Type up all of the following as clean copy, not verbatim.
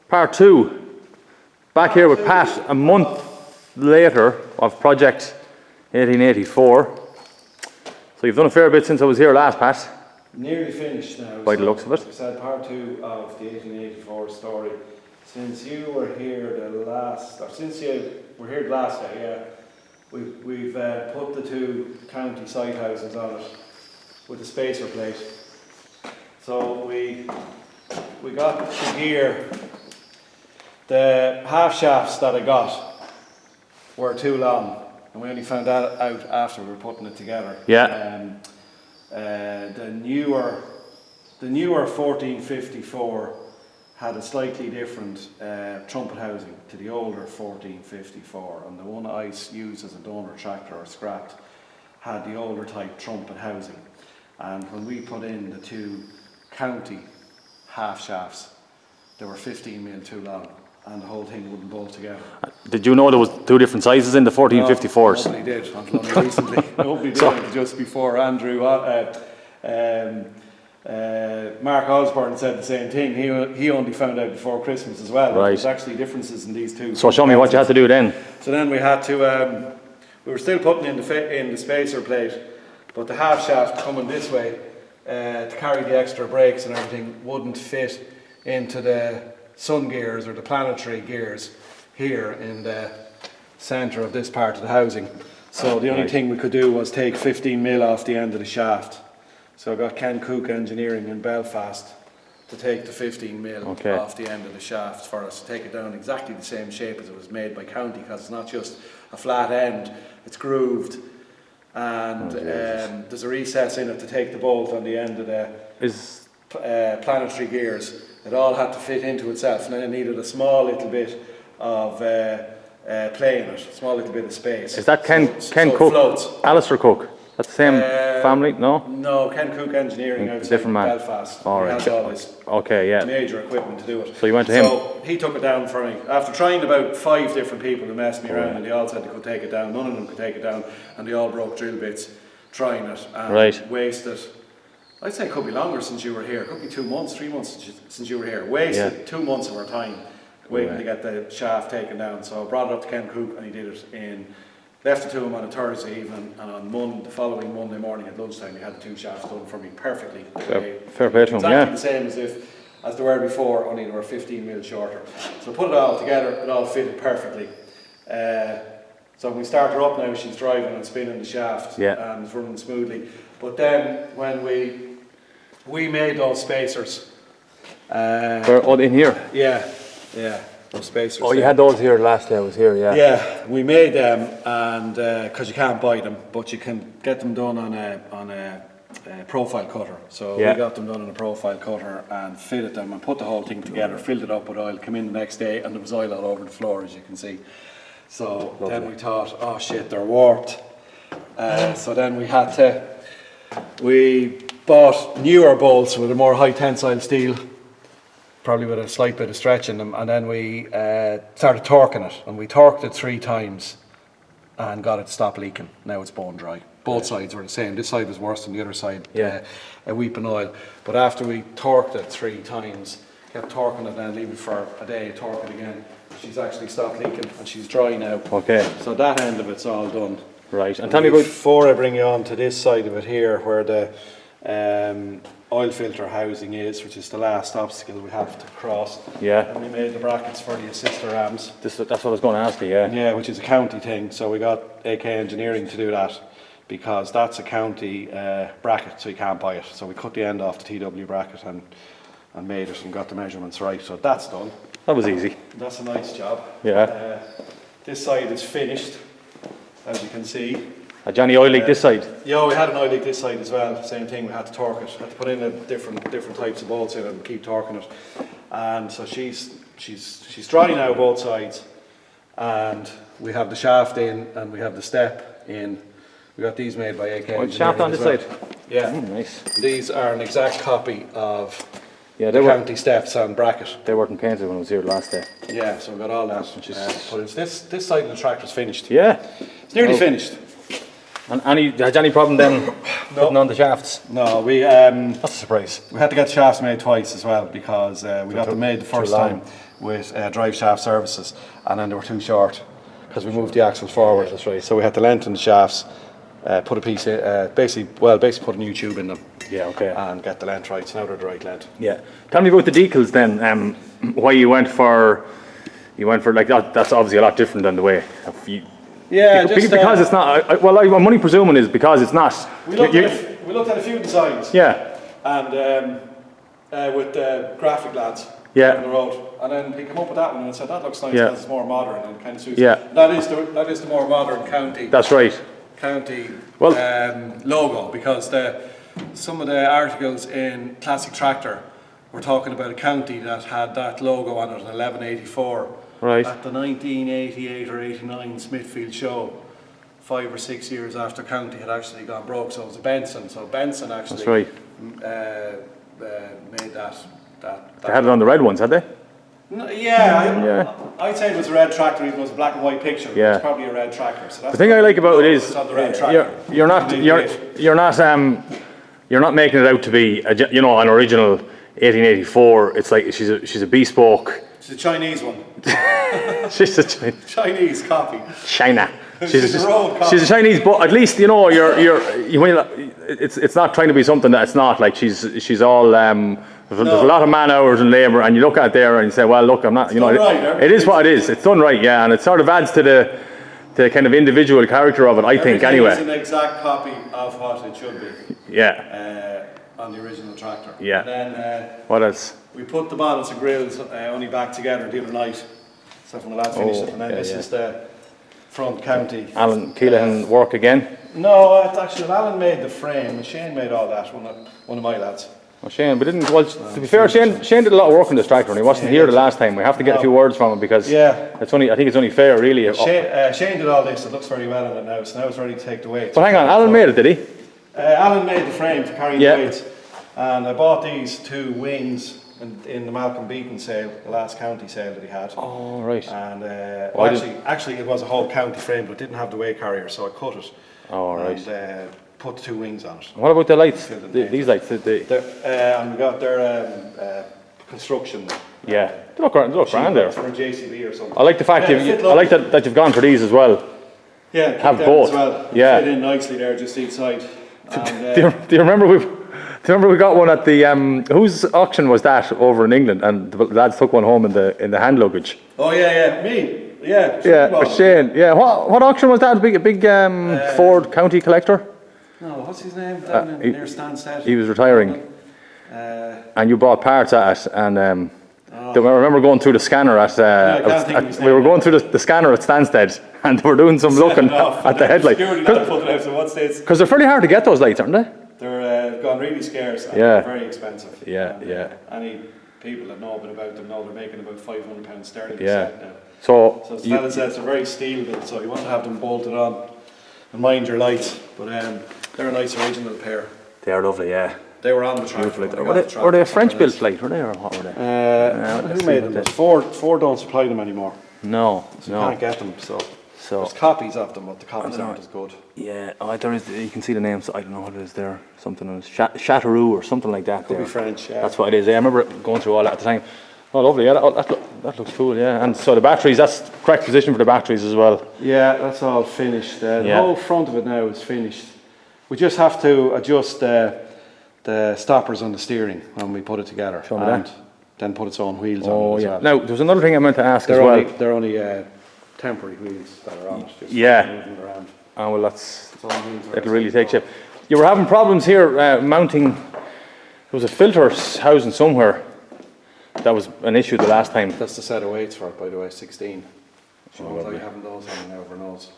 Part 2. Back here with Pat a month later of project 1884. So you've done a fair bit since I was here last, Pat. Nearly finished now. By the looks of it. We said part 2 of the 1884 story. Since you were here since you were here the last day, yeah, we've put the 2 county site houses on it with a spacer plate. So we got the gear. The half shafts that I got were too long, and we only found that out after we were putting it together. Yeah. The newer 1454 had a slightly different trumpet housing to the older 1454, and the one I used as a donor tractor or scrapped had the older type trumpet housing. And when we put in the 2 county half shafts, they were 15 mil too long, and the whole thing wouldn't bolt together. Did you know there was 2 different sizes in the 1454s? No, nobody did until only recently. Nobody did until just before Andrew. Mark Osborne said the same thing. He only found out before Christmas as well. Right. There's actually differences in these 2. So show me what you had to do then. So then we had to. We were still putting in the spacer plate, but the half shaft coming this way to carry the extra brakes and everything wouldn't fit into the sun gears or the planetary gears here in the centre of this part of the housing. So the only thing we could do was take 15 mil off the end of the shaft. So I got Ken Cook Engineering in Belfast to take the 15 mil off the end of the shaft for us, to take it down exactly the same shape as it was made by County, because it's not just a flat end, it's grooved, and there's a recess in it to take the bolt on the end of the planetary gears. It all had to fit into itself, and then it needed a small little bit of play in it, a small little bit of space. Is that Ken Cook? Floats. Alistair Cook? That's the same family? No? No, Ken Cook Engineering outside different man. Belfast. All right. He has all his major equipment to do it. So you went to him? So he took it down for me. After trying about 5 different people to mess me around, and they all said they could take it down. None of them could take it down, and they all broke drill bits trying it and wasted. I'd say it could be longer since you were here. It could be 2 months, 3 months since you were here. Wasted 2 months of our time waiting to get the shaft taken down. So I brought it up to Ken Cook, and he did it left it to him on a Thursday evening, and on the following Monday morning at lunchtime he had the 2 shafts done for me perfectly. Fair play to him, exactly the same as they were before, only they were 15 mil shorter. So put it all together, it all fitted perfectly. So when we start her up now, she's driving and spinning the shaft and it's running smoothly. But then when we made those spacers. In here? Yeah. Those spacers. Oh, you had those here last day I was here, yeah. Yeah, we made them, and because you can't buy them, but you can get them done on a profile cutter. So we got them done on a profile cutter and fitted them and put the whole thing together, filled it up with oil, came in the next day, and there was oil all over the floor, as you can see. So then we thought, oh shit, they're warped. So then we bought newer bolts with a more high tensile steel, probably with a slight bit of stretch in them, and then we started torquing it, and we torqued it 3 times and got it to stop leaking. Now it's bone dry. Both sides were the same. This side was worse than the other side, a weeping oil. But after we torqued it 3 times, kept torquing it and leave it for a day, torque it again, she's actually stopped leaking and she's dry now. Okay. So that end of it's all done. Right, and tell me about... Before I bring you on to this side of it here, where the oil filter housing is, which is the last obstacle we have to cross. Yeah. And we made the brackets for the assister arms. That's what I was going to ask you, Yeah, which is a county thing. So we got AK Engineering to do that, because that's a county bracket, so you can't buy it. So we cut the end off the TW bracket and made it and got the measurements right. So that's done. That was easy. That's a nice job. Yeah. This side is finished, as you can see. A Johnny oil leak this side? Yeah, we had an oil leak this side as well. Same thing, we had to torque it. Had to put in a different types of bolts in it and keep torquing it. And so she's dry now both sides. And we have the shaft in and we have the step in. We got these made by AK. Oh, shaft on this side? Yeah. Nice. These are an exact copy of the county steps and bracket. They weren't painted when I was here last day. Yeah, so we got all that. But this side of the tractor's finished. Yeah. It's nearly finished. And had any problem then putting on the shafts? No, we That's a surprise. we had to get the shafts made twice as well because we got them made the first long. time with drive shaft services, and then they were too short because we moved the axles forward. That's right. So we had to lengthen the shafts, put a piece in, basically put a new tube in them. Yeah, okay. And get the length right. So now they're the right length. Yeah. Tell me about the decals then. Why you went for like that? That's obviously a lot different than the way. Yeah, because it's not. I'm only presuming is because it's not. We looked at a few designs. Yeah. And with the graphic lads. Yeah. On the road, and then he came up with that one and said that looks nice Yeah. because it's more modern and kind of suits. Yeah. That is the more modern county. That's right. County Well- logo, because some of the articles in Classic Tractor were talking about a county that had that logo on it in 1184 Right. at the 1988 or 89 Smithfield show, 5 or 6 years after County had actually gone broke. So it was a Benson. So Benson actually That's right. made that. They had it on the red ones, had they? No, Yeah. I'd say it was a red tractor, even though it was a black and white picture. Yeah. It was probably a red tractor. So that's The thing I like about it is it's on the red tractor. you're not making it out to be an original 1884. It's like she's a bespoke. It's a Chinese one. She's a Chinese copy. China. She's her own copy. She's a Chinese, but at least it's not trying to be something that it's not. Like she's all. There's a lot of man hours and labour, and you look at there and you say, well, look, I'm not. It is what it is. It's done right, yeah, and it sort of adds to the kind of individual character of it. I think anyway. It's an exact copy of what it should be. Yeah. On the original tractor. Yeah. And then What else? we put the bonnets and grills only back together the other night. So when the lads finished it, and then this is the front county. Alan Keelan work again. No, actually Alan made the frame and Shane made all that. One of my lads. Well, Shane, to be fair, Shane did a lot of work on this tractor, and he wasn't here the last time. We have to get a few words from him because I think it's only fair, really. Shane did all this. It looks very well in it now. So now it's ready to take the weight. But hang on, Alan made it, did he? Alan made the frame to carry the weight, and I bought these two wings in the Malcolm Beaton sale, the last county sale that he had. Oh, right. And actually, it was a whole county frame, but it didn't have the weight carrier, so I cut it. Oh, right. And put the two wings on it. What about the lights? These lights? And we got their construction. Yeah, they look grand there. For a JCB or something. I like the fact that you've gone for these as well. Yeah, have both. As well. Yeah, fit in nicely there, just each side. And, do you remember we got one at the whose auction was that over in England, and the lads took one home in the hand luggage. Oh yeah, me. Yeah. Yeah, Shane. Yeah, what auction was that? A big Ford County collector. No, what's his name? Down near Stansted. He was retiring. And you bought parts at it, and I remember going through the scanner we were going through the scanner at Stansted, and they were doing some looking at the headlight. Because they're fairly hard to get, those lights, aren't they? They're gone really scarce and very expensive. Yeah. Any people that know a bit about them know they're making about £500 sterling yeah. now. So as the fella says, they're very steel built, so you want to have them bolted on and mind your lights. But they're a nice original pair. They are lovely, yeah. They were on the tractor. Were they a French built light, were they, or what were they? Who made them? Ford don't supply them anymore. No. You can't get them, so there's copies of them, but the copies aren't as good. Yeah, there is. You can see the names. I don't know what it is there. Something else, Châteauroux or something like that. Could be French. Yeah. That's what it is. I remember going through all that at the time. Oh, lovely. Yeah, that looks cool. Yeah, and so the batteries. That's the correct position for the batteries as well. Yeah, that's all finished. The whole front of it now is finished. We just have to adjust the stoppers on the steering when we put it together, and then put its own wheels on it as well. Now, there's another thing I meant to ask as well. They're only temporary wheels that are on it. Just moving around. Oh, well, it'll really take shape. You were having problems here mounting. There was a filter housing somewhere. That was an issue the last time. That's the set of weights for it, by the way, 16. So you having those on now over nose.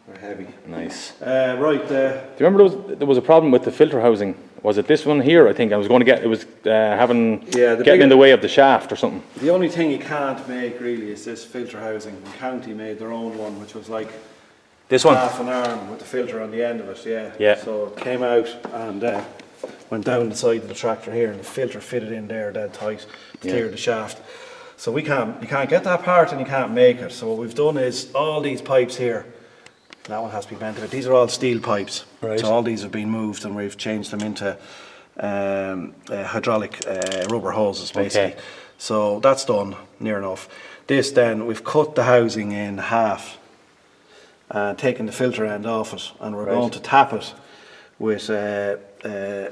They're heavy. Nice. Right. Do you remember there was a problem with the filter housing? Was it this one here? I think I was going to get. It was getting in the way of the shaft or something. The only thing you can't make really is this filter housing. The county made their own one, which was like this one, half an arm with the filter on the end of it. Yeah. Yeah. So it came out and went down the side of the tractor here, and the filter fitted in there dead tight to clear the shaft. So you can't get that part and you can't make it. So what we've done is all these pipes here, That one has to be bent a bit. These are all steel pipes. Right. So all these have been moved and we've changed them into hydraulic rubber hoses basically. Okay. So that's done near enough. This then, we've cut the housing in half and taken the filter end off it, and we're going to tap it with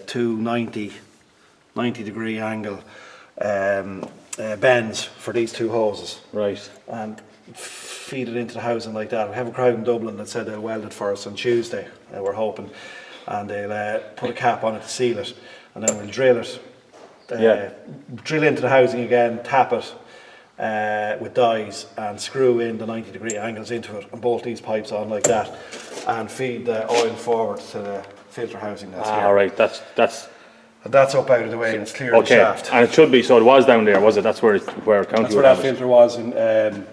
two 90 degree angle bends for these two hoses. Right. And feed it into the housing like that. We have a crowd in Dublin that said they'll weld it for us on Tuesday, we're hoping, and they'll put a cap on it to seal it, and then we'll drill it, drill into the housing again, tap it with dies, and screw in the 90 degree angles into it, and bolt these pipes on like that, and feed the oil forward to the filter housing that's here. All right, that's And that's up out of the way, and it's clear of the shaft. And it should be, so it was down there, was it? That's where County That's where that filter was in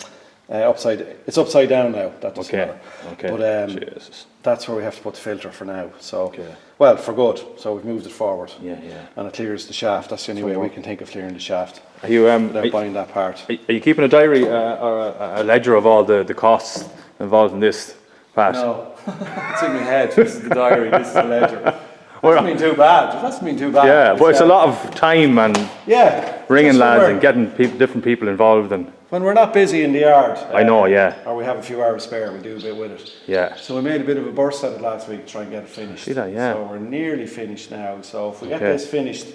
it's upside down now. That doesn't matter. Okay. But Jesus. that's where we have to put the filter for now. So well, for good. So we've moved it forward. Yeah. And it clears the shaft. That's the only way we can think of clearing the shaft. Are you without buying that part? Are you keeping a diary or a ledger of all the costs involved in this, Pat? No, it's in my head. This is the diary. This is the ledger. Doesn't mean too bad. It doesn't mean too bad. Yeah, but it's a lot of time and ringing lads and getting different people involved. And when we're not busy in the yard, I know, or we have a few hours spare, we do a bit with it. Yeah. So we made a bit of a burst at it last week to try and get it finished. See that, yeah. So we're nearly finished now. So if we get this finished,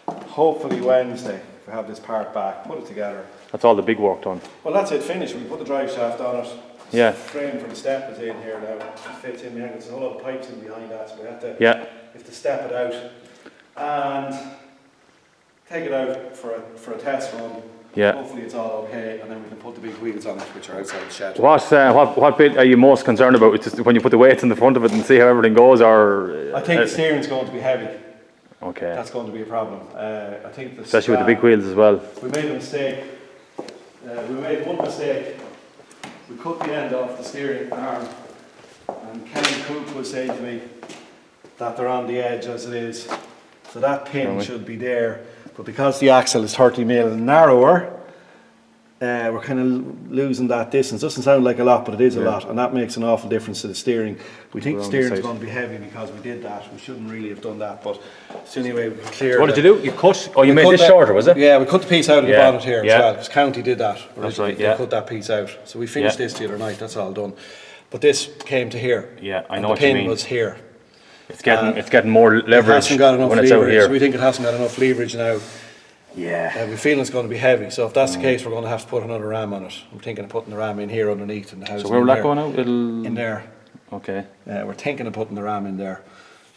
hopefully Wednesday, if we have this part back, put it together. That's all the big work done. Well, that's it finished. We put the drive shaft on it. Yeah. Frame for the step is in here now. It fits in behind. There's a whole lot of pipes in behind that, so we have to. Yeah. We have to step it out and take it out for a test run. Yeah. Hopefully it's all okay, and then we can put the big wheels on it, which are outside the shed. What bit are you most concerned about? It's just when you put the weights in the front of it and see how everything goes, or? I think the steering's going to be heavy. Okay. That's going to be a problem. I think especially with the big wheels as well. We made a mistake. We made one mistake. We cut the end off the steering arm, and Kenny Cook was saying to me that they're on the edge as it is. So that pin should be there, but because the axle is 30 mil narrower, we're kind of losing that distance. Doesn't sound like a lot, but it is a lot, and that makes an awful difference to the steering. We think the steering is going to be heavy because we did that. We shouldn't really have done that, but so anyway, we cleared. What did you do? You cut? Oh, you made this shorter, was it? Yeah, we cut the piece out of the bonnet here as well, because County did that. That's right, They cut that piece out. So we finished this the other night, that's all done. But this came to here. Yeah, I know what you mean. The mean. pin was here. It's getting more leverage when it's out here. We think it hasn't got enough leverage now. Yeah. We feel it's going to be heavy, so if that's the case, we're going to have to put another ram on it. I'm thinking of putting the ram in here underneath in the house. So where will that go now? In there. Okay. We're thinking of putting the ram in there.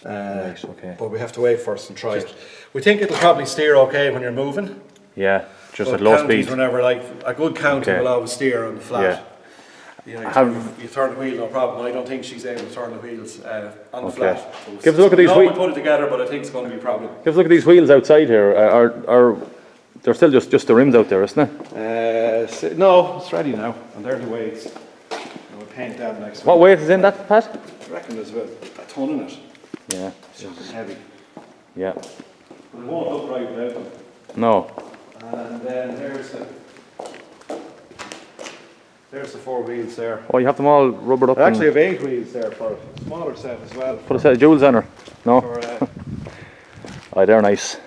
Right, okay. But we have to wait first and try it. We think it'll probably steer okay when you're moving. Yeah, just at low speed. Were never like a good county will always steer on the flat. Yeah. You turn the wheel, no problem. I don't think she's able to turn the wheels on the flat. So give us a look at these wheels. We put it together, but I think it's going to be a problem. Give us a look at these wheels outside here. Are they're still just the rims out there, isn't it? No, it's ready now, and they're the weights. And we'll paint them next week. What weight is in that, Pat? I reckon there's about a ton in it. Yeah. It's just heavy. Yeah. But it won't look right without them. No. And then there's the four wheels there. Oh, you have them all rubbered up. I actually have 8 wheels there for a smaller set as well. Put a set of jewels on her. No? Oh, they're nice.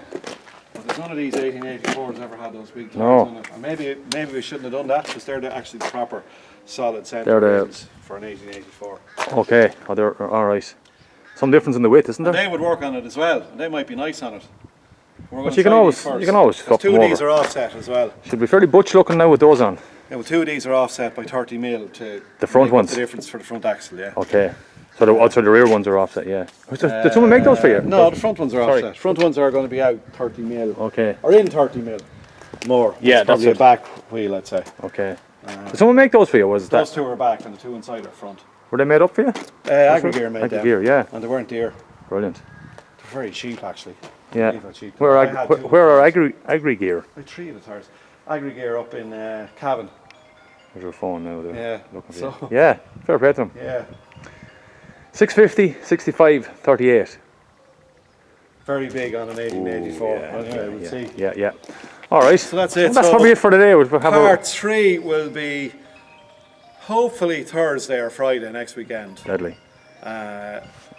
Well, there's none of these 1884s ever had those big tires on it. And maybe we shouldn't have done that, because they're actually the proper solid centre wheels for an 1884. Okay. Oh, they're alright. Some difference in the width, isn't there? And they would work on it as well. And they might be nice on it. But you can always swap them over. 2 of these are offset as well. Should be fairly butch looking now with those on. Yeah, well, 2 of these are offset by 30 mil to the front ones. The difference for the front axle, yeah. Okay. So the rear ones are offset, yeah. Did someone make those for you? No, the front ones are offset. Front ones are going to be out 30 mil. Okay. Or in 30 mil. More. Yeah, that's probably a back wheel, I'd say. Okay. Did someone make those for you? Those 2 are back and the 2 inside are front. Were they made up for you? Agri-Gear made them. Agri-Gear, yeah. And they weren't dear. Brilliant. They're very cheap, actually. Yeah. Where are Agri-Gear? I 3 of the tires. Agri-Gear up in Cavan. There's your phone now. Yeah. Yeah, fair play to them. Yeah. 650, 65, 38. Very big on an 1884. Anyway, we'll see. Yeah. All right. So that's it. That's probably it for today. Part 3 will be hopefully Thursday or Friday next weekend. Deadly.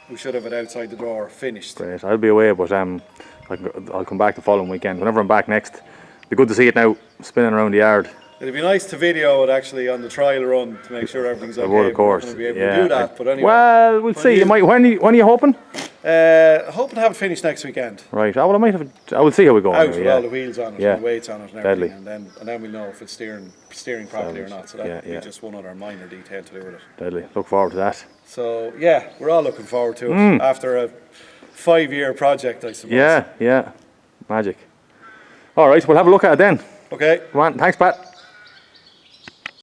We should have it outside the door finished. Great. I'll be away, but I'll come back the following weekend. Whenever I'm back next, it'd be good to see it now spinning around the yard. It'd be nice to video it actually on the trial run to make sure everything's okay. I would, of course. We're not going to be able to do that, but anyway. Well, we'll see. When are you hoping? Hoping to have it finished next weekend. Right. Oh, well, I will see how we go. Out with all the wheels on it and the weights on it and everything. Deadly. And then we'll know if it's steering properly or not. So that'll be just one other minor detail to do with it. Deadly. Look forward to that. So, yeah, we're all looking forward to it after a 5-year project, I suppose. Yeah. Magic. All right, we'll have a look at it then. Okay. Come on. Thanks, Pat.